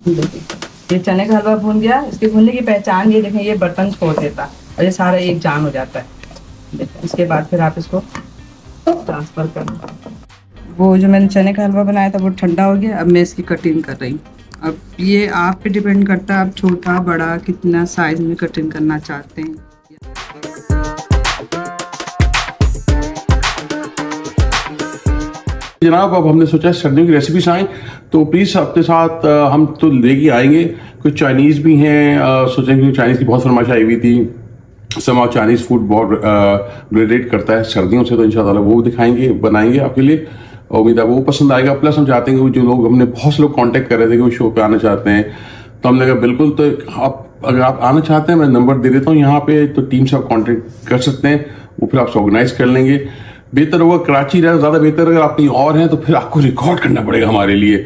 देखिए, ये चने का हलवा भून गया। इसके भूनने की पहचान ये देखें, ये बर्तन छोड़ देता और ये सारा एक जान हो जाता है। देखिए, इसके बाद फिर आप इसको ट्रांसफ़र कर। वो जो मैंने चने का हलवा बनाया था वो ठंडा हो गया। अब मैं इसकी कटिंग कर रही हूँ। अब ये आप पे डिपेंड करता है, आप छोटा बड़ा कितना साइज़ में कटिंग करना चाहते हैं। जनाब, अब हमने सोचा सर्दियों की रेसिपीज आएँ तो प्लीज़ अपने साथ हम तो लेके आएंगे। कुछ चाइनीज़ भी हैं, सोचें कि चाइनीज़ की बहुत फरमाइश आई हुई थी। समाव चाइनीज़ फूड बहुत रिलेट करता है सर्दियों से, तो इंशाल्लाह वो दिखाएंगे, बनाएंगे आपके लिए। उम्मीद है वो पसंद आएगा। प्लस हम चाहते हैं कि जो लोग, हमने बहुत से लोग कांटेक्ट कर रहे थे कि वो शो पे आना चाहते हैं, तो हमने कहा बिल्कुल, तो आप अगर आप आना चाहते हैं मैं नंबर दे देता हूँ यहाँ पे, तो टीम से आप कॉन्टेक्ट कर सकते हैं, वो फिर आपसे ऑर्गेनाइज कर लेंगे। बेहतर होगा कराची रहे ज़्यादा बेहतर। अगर आप कहीं और हैं तो फिर आपको रिकॉर्ड करना पड़ेगा हमारे लिए,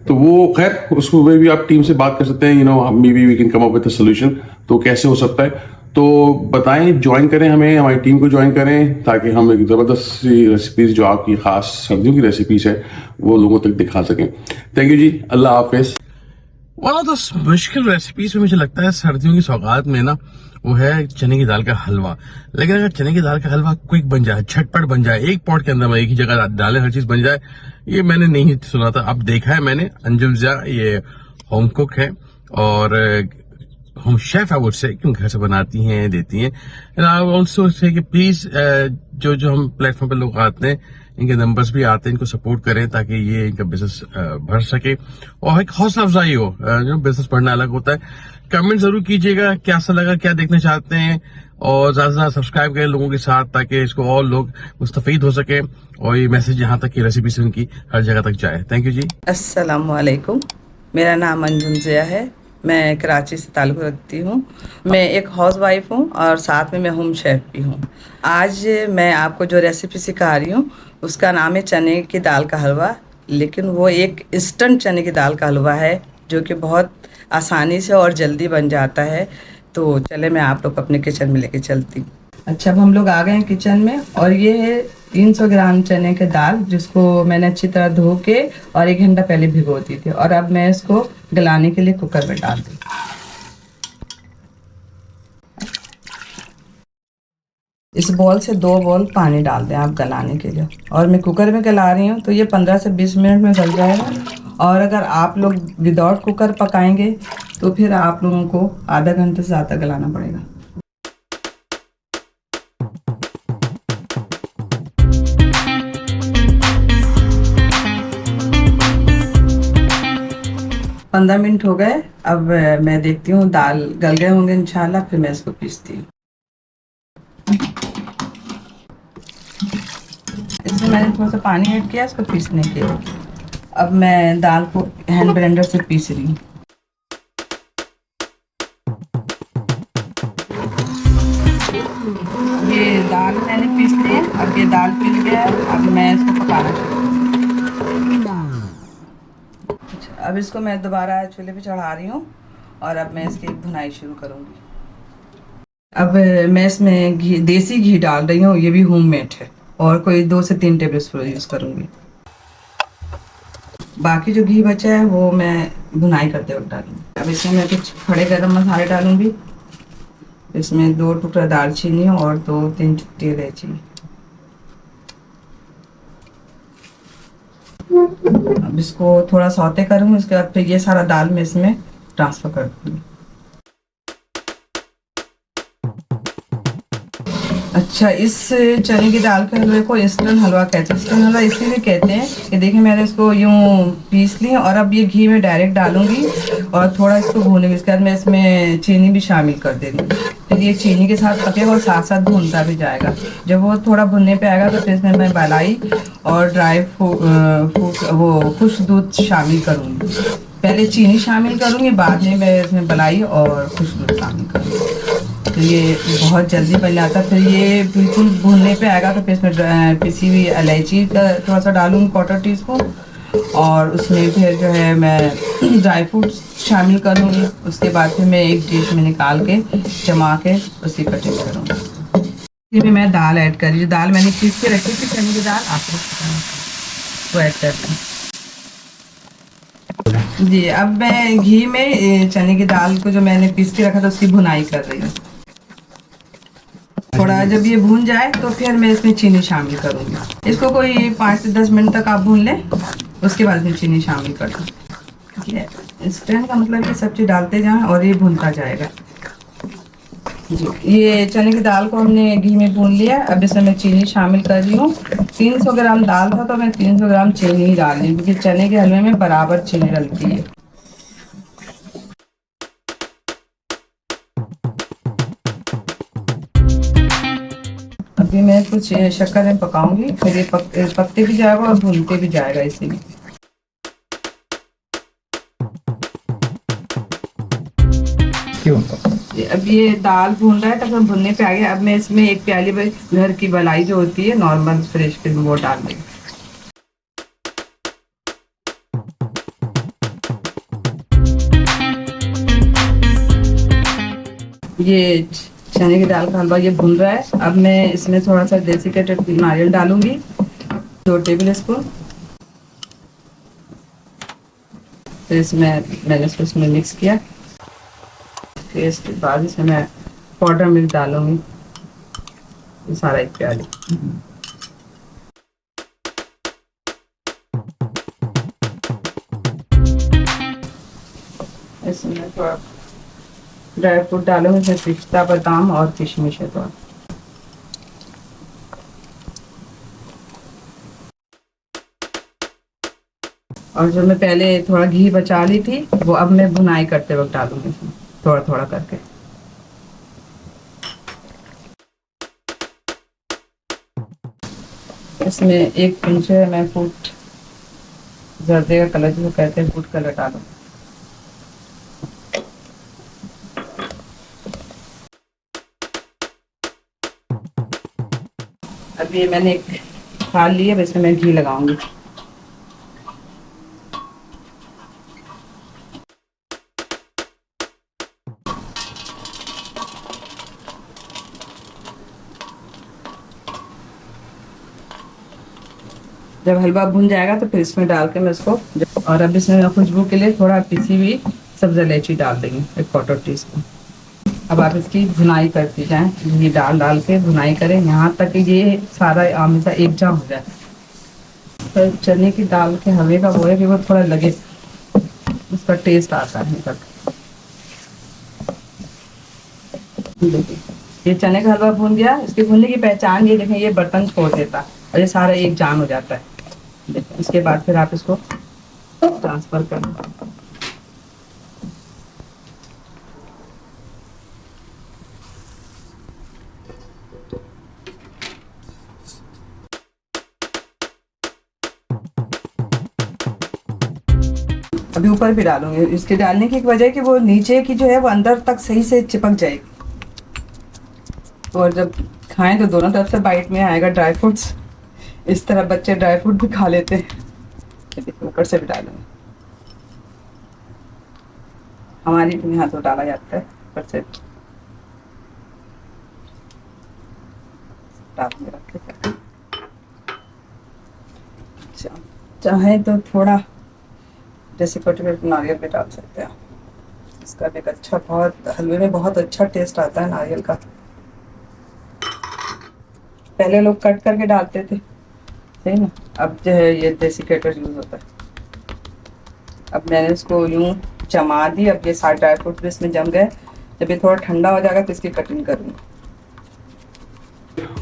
तो वो खैर उसको भी आप टीम से बात कर सकते हैं। Maybe we can come up with a solution, तो कैसे हो सकता है तो बताएं। ज्वाइन करें हमें, हमारी टीम को ज्वाइन करें, ताकि हम एक ज़बरदस्त सी रेसिपीज़ जो आपकी ख़ास सर्दियों की रेसिपीज़ है वो लोगों तक दिखा सकें। थैंक यू जी, अल्लाह हाफिज़। वन ऑफ द मुश्किल रेसिपीज में मुझे लगता है सर्दियों की सौगात में ना, वो है चने की दाल का हलवा। लेकिन अगर चने की दाल का हलवा क्विक बन जाए, झटपट बन जाए, एक पॉट के अंदर एक ही जगह डालें, हर चीज बन जाए, ये मैंने नहीं सुना था। अब देखा है मैंने। अंजुम ज़िया ये होम कुक है और होम शेफ है, मुझसे क्यों घर से बनाती हैं, देती हैं। एंड आई ऑल्सो से कि प्लीज जो जो हम प्लेटफॉर्म पे लोग आते हैं, इनके नंबर्स भी आते हैं, इनको सपोर्ट करें ताकि ये इनका बिजनेस बढ़ सके और एक हौसला अफजाई हो। जो बिजनेस बढ़ना अलग होता है। कमेंट जरूर कीजिएगा कैसा लगा, क्या देखना चाहते हैं, और ज्यादा से ज्यादा सब्सक्राइब करें लोगों के साथ, ताकि इसको और लोग मुस्तफीद हो सके और ये मैसेज यहाँ तक की रेसिपी से उनकी हर जगह तक जाए। थैंक यू जी। अस्सलाम वालेकुम, मेरा नाम अंजुम ज़िया है। मैं कराची से ताल्लुक़ रखती हूँ। मैं एक हाउस वाइफ हूँ और साथ में मैं होम शेफ़ भी हूँ। आज मैं आपको जो रेसिपी सिखा रही हूँ उसका नाम है चने की दाल का हलवा। लेकिन वो एक इंस्टेंट चने की दाल का हलवा है जो कि बहुत आसानी से और जल्दी बन जाता है। तो चले मैं आप लोग अपने किचन में लेके चलती हूँ। अच्छा, अब हम लोग आ गए हैं किचन में और ये है 300 ग्राम चने की दाल, जिसको मैंने अच्छी तरह धो के और 1 घंटा पहले भिगो दी थी। और अब मैं इसको गलाने के लिए कुकर में डाल दी। इस बॉल से 2 बॉल पानी डाल दें आप गलाने के लिए। और मैं कुकर में गला रही हूँ तो ये 15 से 20 मिनट में गल जाएगा। और अगर आप लोग विदाउट कुकर पकाएंगे तो फिर आप लोगों को आधा घंटे से ज़्यादा गलाना पड़ेगा। पंद्रह मिनट हो गए। अब मैं देखती हूँ दाल गल गए होंगे इंशाल्लाह, फिर मैं इसको पीसती हूँ। इसमें मैंने थोड़ा सा पानी ऐड किया इसको पीसने के लिए। अब मैं दाल को हैंड ब्लेंडर से पीस रही हूँ। ये दाल मैंने पीस ली है। अब ये दाल पिस गया है। अब मैं इसको पकाना शुरू करूँगी। अब इसको मैं दोबारा चूल्हे पे चढ़ा रही हूँ और अब मैं इसकी भुनाई शुरू करूँगी। अब मैं इसमें घी, देसी घी डाल रही हूँ। ये भी होममेड है और कोई 2 से 3 टेबल स्पून यूज़ करूँगी। बाकी जो घी बचा है वो मैं भुनाई करते वक्त डालूँगी। अब इसमें मैं कुछ खड़े गरम मसाले डालूँगी। इसमें 2 टुकड़ा दालचीनी और 2-3 चुटकी इलायची। अब इसको थोड़ा सौते करूँगी। उसके बाद फिर ये सारा दाल मैं इसमें ट्रांसफ़र कर दूँगी। अच्छा, इस चने की दाल के हलवे को इंस्टेंट हलवा कहते हैं। इंस्टेंट हलवा इसीलिए कहते हैं कि देखिए मैंने इसको यूँ पीस ली और अब ये घी में डायरेक्ट डालूंगी और थोड़ा इसको भूनूंगी। इसके बाद मैं इसमें चीनी भी शामिल कर देंगी। फिर ये चीनी के साथ पकेगा और साथ साथ भूनता भी जाएगा। जब वो थोड़ा भुनने पे आएगा तो फिर इसमें मैं मलाई और ड्राई फ्रूट वो खुश दूध शामिल करूँगी। पहले चीनी शामिल करूँगी, बाद में मैं इसमें मलाई और खुश दूध शामिल करूँगी। तो ये बहुत जल्दी बन जाता है। फिर ये बिल्कुल भूनने पे आएगा तो फिर इसमें पिसी हुई इलायची का थोड़ा सा डालूँगी, 1/4 टीस्पून। और उसमें फिर जो है मैं ड्राई फ्रूट शामिल करूँगी। उसके बाद फिर मैं एक डिश में निकाल के जमा के उसकी कटिंग करूँगी। इसमें मैं दाल ऐड कर रही हूँ। दाल मैंने पीस के रखी थी, चने की दाल, आप लोग वो ऐड करते हैं। जी, अब मैं घी में चने की दाल को जो मैंने पीस के रखा था उसकी भुनाई कर रही हूँ। थोड़ा जब ये भून जाए तो फिर मैं इसमें चीनी शामिल करूँगी। इसको कोई 5 से 10 मिनट तक आप भून लें, उसके बाद में चीनी शामिल कर दूँ। इंस्टेंट का मतलब कि सब्जी डालते जाएं और ये भूनता जाएगा। जी, ये चने की दाल को हमने घी में भून लिया। अब इसमें मैं चीनी शामिल कर रही हूँ। 300 ग्राम दाल था तो मैं 300 ग्राम चीनी ही डाल रही हूँ, क्योंकि चने के हलवे में बराबर चीनी डलती है। अभी मैं कुछ शक्कर में पकाऊंगी, फिर ये पकते भी जाएगा और भूनते भी जाएगा इसीलिए। क्यों? अब ये दाल भून रहा है तक भुनने पे आ गया। अब मैं इसमें एक प्याली भर घर की मलाई जो होती है नॉर्मल फ्रेश क्रीम, वो डाल देंगे। ये चने की दाल का हलवा ये भून रहा है। अब मैं इसमें थोड़ा सा डेसिकेटेड नारियल डालूंगी, 2 टेबल स्पून। फिर इसमें मैंने इसमें मिक्स किया। फिर इसके बाद इसमें मैं पाउडर मिल्क डालूंगी, ये सारा एक प्याली। इसमें थोड़ा ड्राई फ्रूट डालूंगी, इसमें पिस्ता, बादाम और किशमिश है थोड़ा। और जो मैं पहले थोड़ा घी बचा ली थी वो अब मैं भुनाई करते वक्त डालूंगी इसमें, थोड़ा थोड़ा करके। इसमें 1 पिंच मैं फूड जर्दे का कलर जिसे कहते हैं फूड कलर डालूँ। अब ये मैंने एक थाल ली है, इसमें मैं घी लगाऊंगी। जब हलवा भुन जाएगा तो फिर इसमें डाल के मैं इसको, और अब इसमें खुशबू के लिए थोड़ा पिसी हुई सब्ज़ इलायची डाल देंगे, 1/4 टीस्पून। अब आप इसकी भुनाई करती जाएं, घी डाल डाल के भुनाई करें यहाँ तक कि ये सारा हमेशा एक जाम हो जाए। तो चने की दाल के हलवे का वो है कि वो थोड़ा लगे, उसका टेस्ट आता है तक। देखिए ये चने का हलवा भून गया। इसके भूनने की पहचान ये देखें, ये बर्तन छोड़ देता है और ये सारा एक जान हो जाता है। देखिए इसके बाद फिर आप इसको ट्रांसफर कर लो। अभी ऊपर भी डालूंगी। इसके डालने की एक वजह है कि वो नीचे की जो है वो अंदर तक सही से चिपक जाएगी, और जब खाएं तो दोनों तरफ से बाइट में आएगा ड्राई फ्रूट्स। इस तरह बच्चे ड्राई फ्रूट भी खा लेते हैं। ऊपर से भी डालूंगी, हमारी भी यहाँ तो डाला जाता है ऊपर से। डाल के रखे, चाहे तो थोड़ा जैसे कटोरे नारियल भी डाल सकते हैं। इसका भी अच्छा, बहुत हलवे में बहुत अच्छा टेस्ट आता है नारियल का। पहले लोग कट करके डालते थे, सही ना, अब जो है ये डेसिकेटर यूज होता है। अब मैंने इसको यूं जमा दी। अब ये सारे ड्राई फ्रूट भी इसमें जम गए। जब ये थोड़ा ठंडा हो जाएगा तो इसकी कटिंग करूँगी।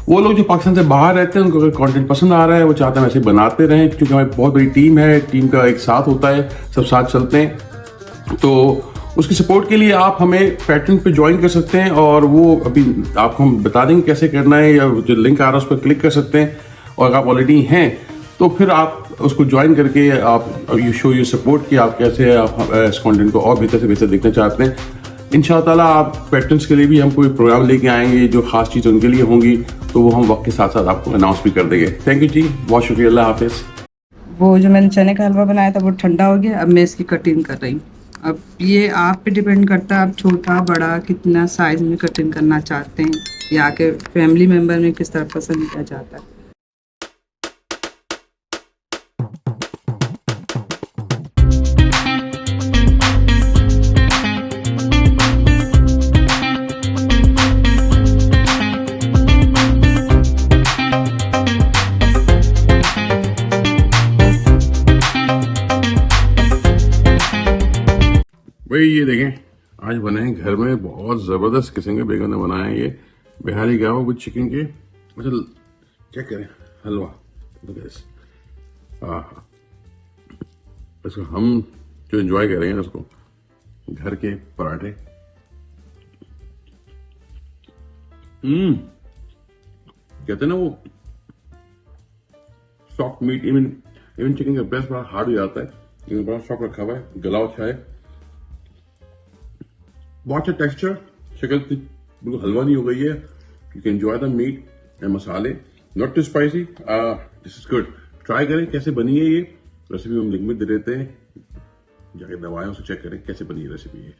वो लोग जो पाकिस्तान से बाहर रहते हैं उनको अगर कंटेंट पसंद आ रहा है, वो चाहते हैं वैसे बनाते रहें, क्योंकि हमारी बहुत बड़ी टीम है, टीम का एक साथ होता है, सब साथ चलते हैं। तो उसकी सपोर्ट के लिए आप हमें पैटर्न पे ज्वाइन कर सकते हैं, और वो अभी आपको हम बता देंगे कैसे करना है, या जो लिंक आ रहा है उस पर क्लिक कर सकते हैं। और अगर आप ऑलरेडी हैं तो फिर आप उसको ज्वाइन करके आप यू शो यू सपोर्ट कि आप कैसे आप इस कंटेंट को और बेहतर से बेहतर देखना चाहते हैं। इंशाअल्लाह आप पैटर्न्स के लिए भी हम कोई प्रोग्राम लेके आएंगे, जो खास चीज़ उनके लिए होंगी, तो वो हम वक्त के साथ साथ आपको अनाउंस भी कर देंगे। थैंक यू जी, बहुत शुक्रिया, अल्लाह हाफिज़। वो जो मैंने चने का हलवा बनाया था वो ठंडा हो गया। अब मैं इसकी कटिंग कर रही हूँ। अब ये आप पे डिपेंड करता है, आप छोटा बड़ा कितना साइज में कटिंग करना चाहते हैं, या के फैमिली मेम्बर में किस तरह पसंद किया जाता है। भाई ये देखें, आज बने हैं घर में बहुत जबरदस्त किस्म के बेगन ने बनाए हैं ये बिहारी गावा विद चिकन के। अच्छा चेक करें हलवा, हाँ इसको हम जो एंजॉय कर रहे हैं उसको घर के पराठे। कहते हैं ना वो सॉफ्ट मीट, इवन चिकन का ब्रेस्ट बड़ा हार्ड हो जाता है, लेकिन बड़ा सॉफ्ट रखा हुआ है, गला अच्छा है, बहुत अच्छा टेक्सचर, शक्ल बिल्कुल हलवा नहीं हो गई है। You can enjoy the meat and मसाले, not too spicy, this is good. Try करें कैसे बनी है ये रेसिपी, हम लिंक में दे देते हैं, जाके दबाएं उसे चेक करें कैसे बनी है रेसिपी ये।